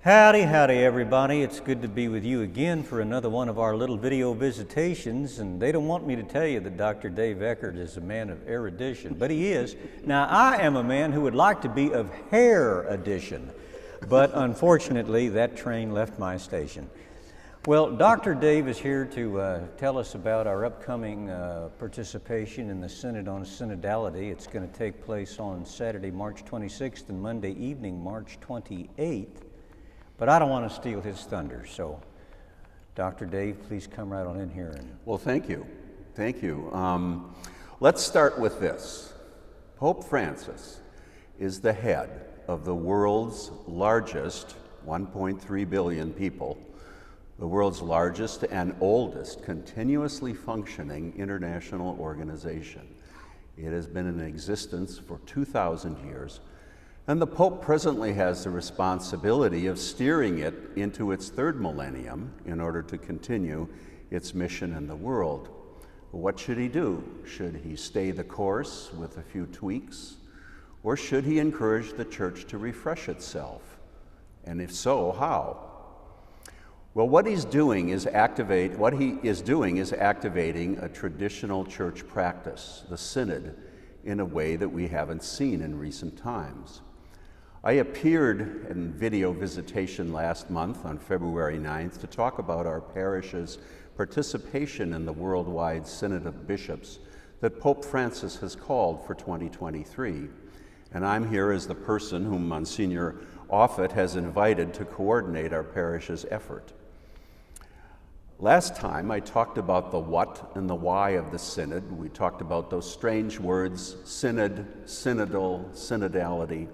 Howdy, howdy everybody. It's good to be with you again for another one of our little video visitations. And they don't want me to tell you that Dr. Dave Eckert is a man of erudition, but he is. Now, I am a man who would like to be of hair addition, but unfortunately that train left my station. Well, Dr. Dave is here to tell us about our upcoming participation in the Synod on Synodality. It's going to take place on Saturday, March 26th and Monday evening, March 28th. But I don't want to steal his thunder, so Dr. Dave, please come right on in here. Well, thank you. Thank you. Let's start with this. Pope Francis is the head of the world's largest, 1.3 billion people, the world's largest and oldest continuously functioning international organization. It has been in existence for 2,000 years. And the Pope presently has the responsibility of steering it into its third millennium in order to continue its mission in the world. What should he do? Should he stay the course with a few tweaks? Or should he encourage the church to refresh itself? And if so, how? Well, what he is doing is activating a traditional church practice, the Synod, in a way that we haven't seen in recent times. I appeared in video visitation last month on February 9th to talk about our parish's participation in the worldwide Synod of Bishops that Pope Francis has called for 2023. And I'm here as the person whom Monsignor Offutt has invited to coordinate our parish's effort. Last time I talked about the what and the why of the Synod. We talked about those strange words, synod, synodal, synodality.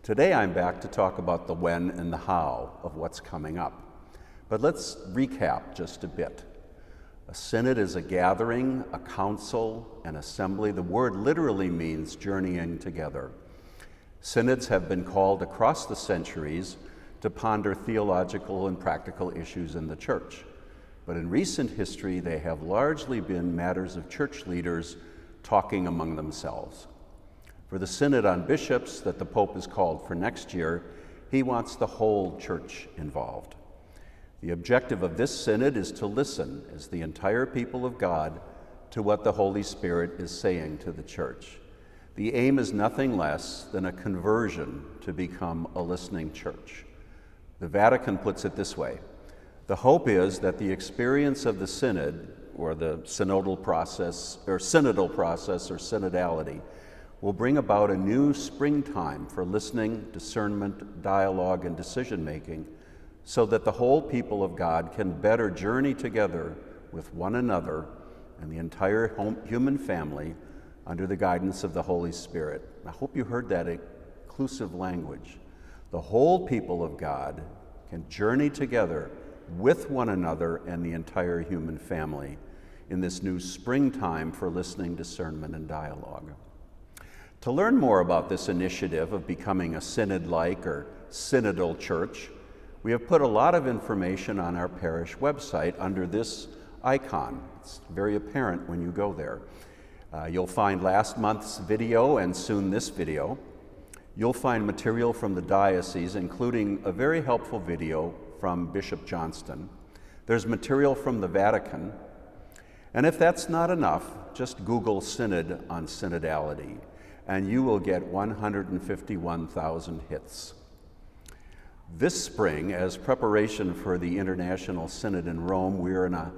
Today I'm back to talk about the when and the how of what's coming up. But let's recap just a bit. A synod is a gathering, a council, an assembly. The word literally means journeying together. Synods have been called across the centuries to ponder theological and practical issues in the church. But in recent history, they have largely been matters of church leaders talking among themselves. For the Synod on Bishops that the Pope has called for next year, he wants the whole church involved. The objective of this Synod is to listen as the entire people of God to what the Holy Spirit is saying to the church. The aim is nothing less than a conversion to become a listening church. The Vatican puts it this way: the hope is that the experience of the Synod, or the synodal process, or synodality, will bring about a new springtime for listening, discernment, dialogue, and decision-making, so that the whole people of God can better journey together with one another and the entire human family under the guidance of the Holy Spirit. I hope you heard that inclusive language. The whole people of God can journey together with one another and the entire human family in this new springtime for listening, discernment, and dialogue. To learn more about this initiative of becoming a synod-like or synodal church, we have put a lot of information on our parish website under this icon. It's very apparent when you go there. You'll find last month's video and soon this video. You'll find material from the diocese, including a very helpful video from Bishop Johnston. There's material from the Vatican. And if that's not enough, just Google Synod on Synodality, and you will get 151,000 hits. This spring, as preparation for the International Synod in Rome, we're in a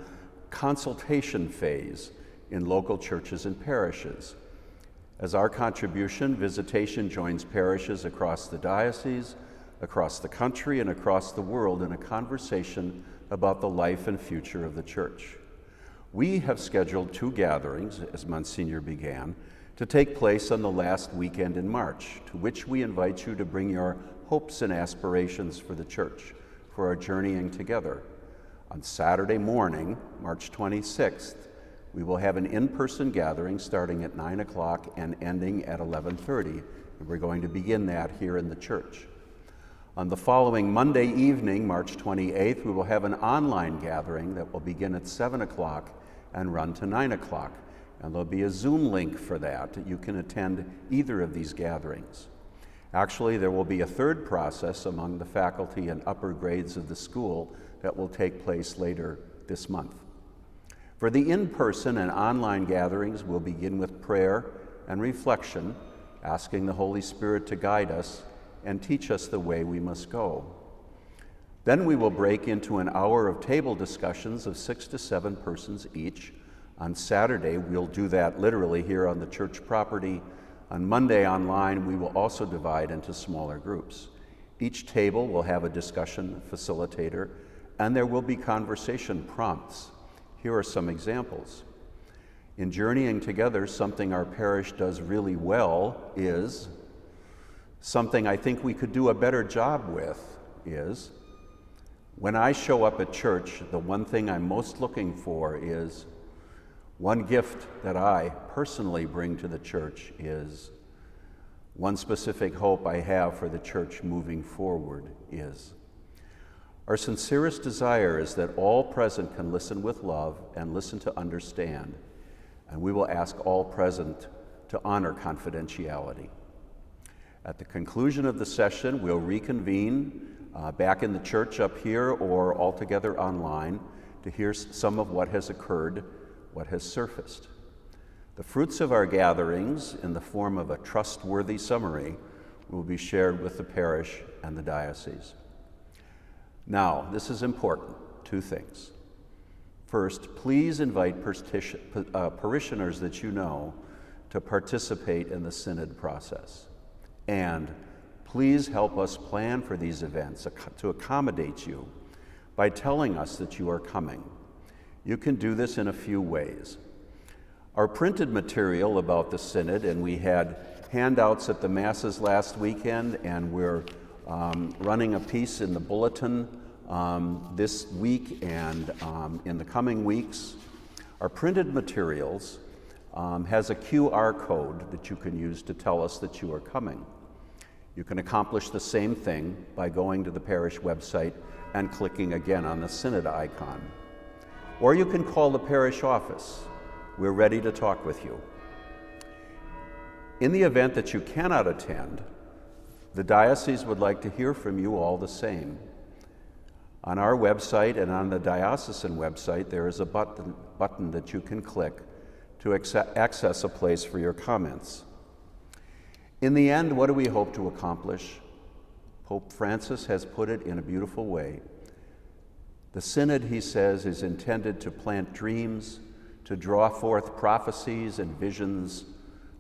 consultation phase in local churches and parishes. As our contribution, Visitation joins parishes across the diocese, across the country, and across the world in a conversation about the life and future of the church. We have scheduled 2 gatherings, as Monsignor began, to take place on the last weekend in March, to which we invite you to bring your hopes and aspirations for the church, for our journeying together. On Saturday morning, March 26th, we will have an in-person gathering starting at 9 o'clock and ending at 11:30, and we're going to begin that here in the church. On the following Monday evening, March 28th, we will have an online gathering that will begin at 7 o'clock and run to 9 o'clock. And there'll be a Zoom link for that. You can attend either of these gatherings. Actually, there will be a third process among the faculty and upper grades of the school that will take place later this month. For the in-person and online gatherings, we'll begin with prayer and reflection, asking the Holy Spirit to guide us and teach us the way we must go. Then we will break into an hour of table discussions of 6 to 7 persons each. On Saturday, we'll do that literally here on the church property. On Monday online, we will also divide into smaller groups. Each table will have a discussion facilitator, and there will be conversation prompts. Here are some examples. In Journeying Together, something our parish does really well is, something I think we could do a better job with is, when I show up at church, the one thing I'm most looking for is, one gift that I personally bring to the church is, one specific hope I have for the church moving forward is. Our sincerest desire is that all present can listen with love and listen to understand, and we will ask all present to honor confidentiality. At the conclusion of the session, we'll reconvene back in the church up here or all together online to hear some of what has occurred, what has surfaced. The fruits of our gatherings, in the form of a trustworthy summary, will be shared with the parish and the diocese. Now, this is important, 2 things. First, please invite parishioners that you know to participate in the Synod process. And please help us plan for these events to accommodate you by telling us that you are coming. You can do this in a few ways. Our printed material about the Synod, and we had handouts at the Masses last weekend, and we're running a piece in the bulletin this week and in the coming weeks. Our printed materials has a QR code that you can use to tell us that you are coming. You can accomplish the same thing by going to the parish website and clicking again on the Synod icon. Or you can call the parish office. We're ready to talk with you. In the event that you cannot attend, the diocese would like to hear from you all the same. On our website and on the diocesan website, there is a button that you can click to access a place for your comments. In the end, what do we hope to accomplish? Pope Francis has put it in a beautiful way. The Synod, he says, is intended to plant dreams, to draw forth prophecies and visions,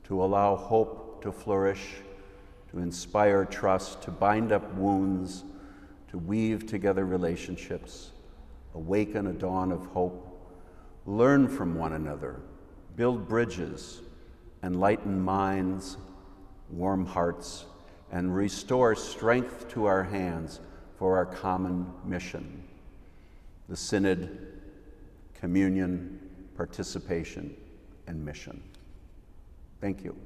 to allow hope to flourish, to inspire trust, to bind up wounds, to weave together relationships, awaken a dawn of hope, learn from one another, build bridges, enlighten minds, warm hearts, and restore strength to our hands for our common mission. The Synod, communion, participation, and mission. Thank you.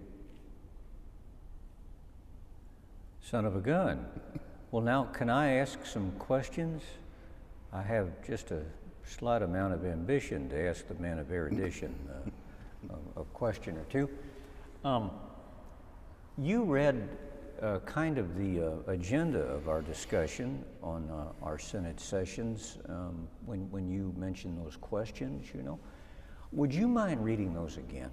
Son of a gun. Well, now, can I ask some questions? I have just a slight amount of ambition to ask the man of erudition a question or two. You read kind of the agenda of our discussion on our Synod sessions when you mentioned those questions, you know. Would you mind reading those again?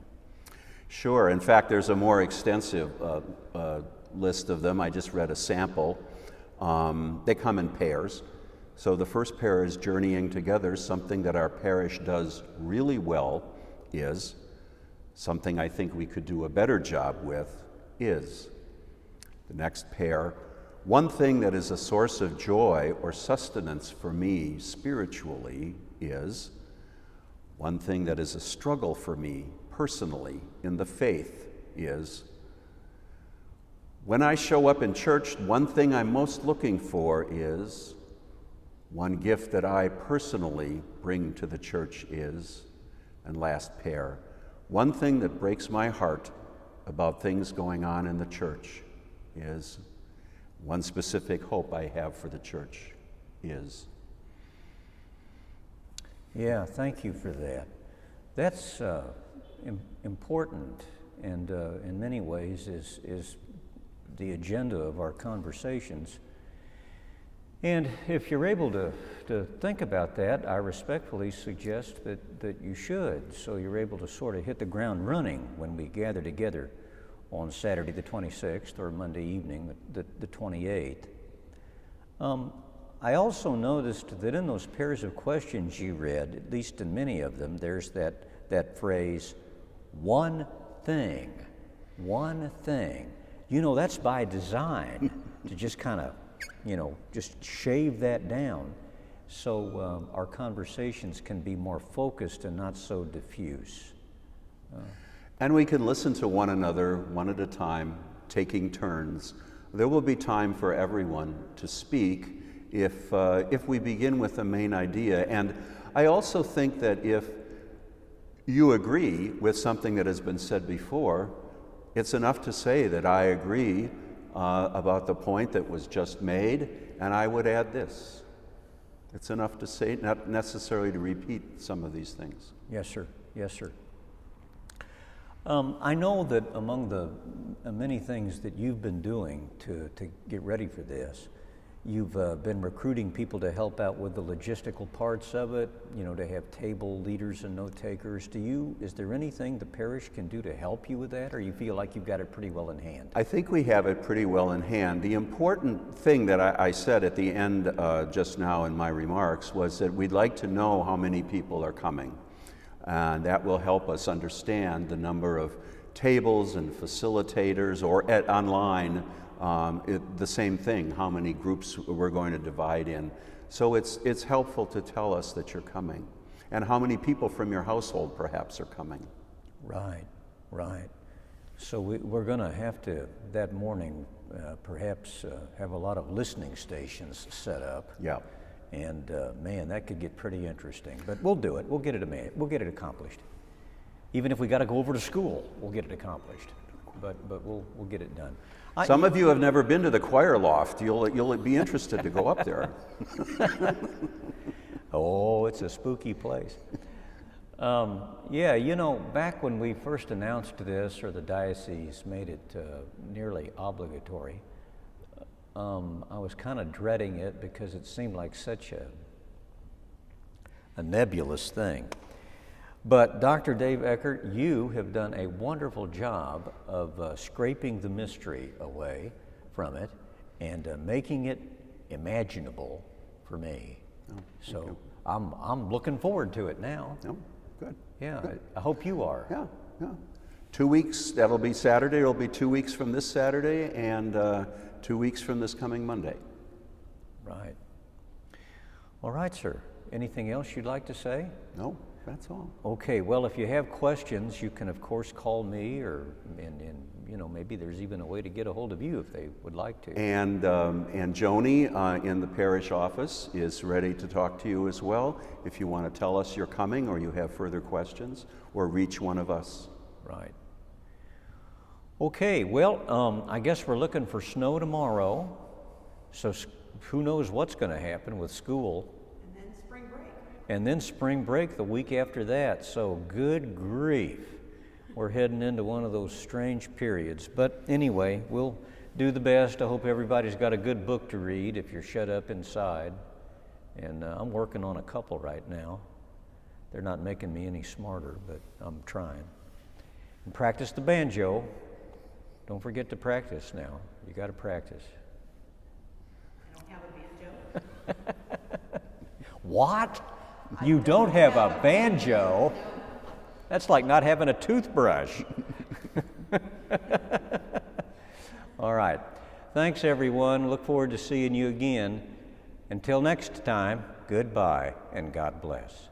Sure. In fact, there's a more extensive list of them. I just read a sample. They come in pairs. So the first pair is Journeying Together. Something that our parish does really well is, something I think we could do a better job with is. The next pair, one thing that is a source of joy or sustenance for me spiritually is. One thing that is a struggle for me personally in the faith is. When I show up in church, one thing I'm most looking for is. One gift that I personally bring to the church is. And last pair, one thing that breaks my heart about things going on in the church is. One specific hope I have for the church is. Yeah, thank you for that. That's important, and in many ways is the agenda of our conversations. And if you're able to think about that, I respectfully suggest that you should, so you're able to sort of hit the ground running when we gather together on Saturday the 26th or Monday evening the 28th. I also noticed that in those pairs of questions you read, at least in many of them, there's that phrase, one thing, one thing. You know, that's by design, to just kind of, just shave that down so our conversations can be more focused and not so diffuse. And we can listen to one another one at a time, taking turns. There will be time for everyone to speak if we begin with the main idea. And I also think that if you agree with something that has been said before, it's enough to say that I agree about the point that was just made, and I would add this. It's enough to say, not necessarily to repeat some of these things. Yes, sir. Yes, sir. I know that among the many things that you've been doing to get ready for this, you've been recruiting people to help out with the logistical parts of it, to have table leaders and note takers. Is there anything the parish can do to help you with that, or you feel like you've got it pretty well in hand? I think we have it pretty well in hand. The important thing that I said at the end just now in my remarks was that we'd like to know how many people are coming. And that will help us understand the number of tables and facilitators, or online, the same thing, how many groups we're going to divide in. So it's helpful to tell us that you're coming, and how many people from your household perhaps are coming. Right, right. So we're going to have to, that morning, perhaps have a lot of listening stations set up. Yeah. And man, that could get pretty interesting. But we'll do it. We'll get it accomplished. Even if we got to go over to school, we'll get it accomplished. But we'll get it done. Some of you have never been to the choir loft. You'll be interested to go up there. Oh, it's a spooky place. Yeah, back when we first announced this, or the diocese made it nearly obligatory, I was kind of dreading it because it seemed like such a nebulous thing. But Dr. Dave Eckert, you have done a wonderful job of scraping the mystery away from it and making it imaginable for me. Oh, so I'm looking forward to it now. Oh, good. Yeah, good. I hope you are. Yeah. 2 weeks, that'll be Saturday. It'll be 2 weeks from this Saturday, and 2 weeks from this coming Monday. Right. All right, sir. Anything else you'd like to say? No, that's all. Okay, well, if you have questions, you can, of course, call me, and maybe there's even a way to get a hold of you if they would like to. And Joni in the parish office is ready to talk to you as well if you want to tell us you're coming or you have further questions, or reach one of us. Right. Okay, well, I guess we're looking for snow tomorrow, so who knows what's going to happen with school. And then spring break. And then spring break the week after that, so good grief. We're heading into one of those strange periods. But anyway, we'll do the best. I hope everybody's got a good book to read if you're shut up inside. And I'm working on a couple right now. They're not making me any smarter, but I'm trying. And practice the banjo. Don't forget to practice now. You got to practice. I don't have a banjo. What? You don't have a banjo? That's like not having a toothbrush. All right. Thanks, everyone. Look forward to seeing you again. Until next time, goodbye and God bless.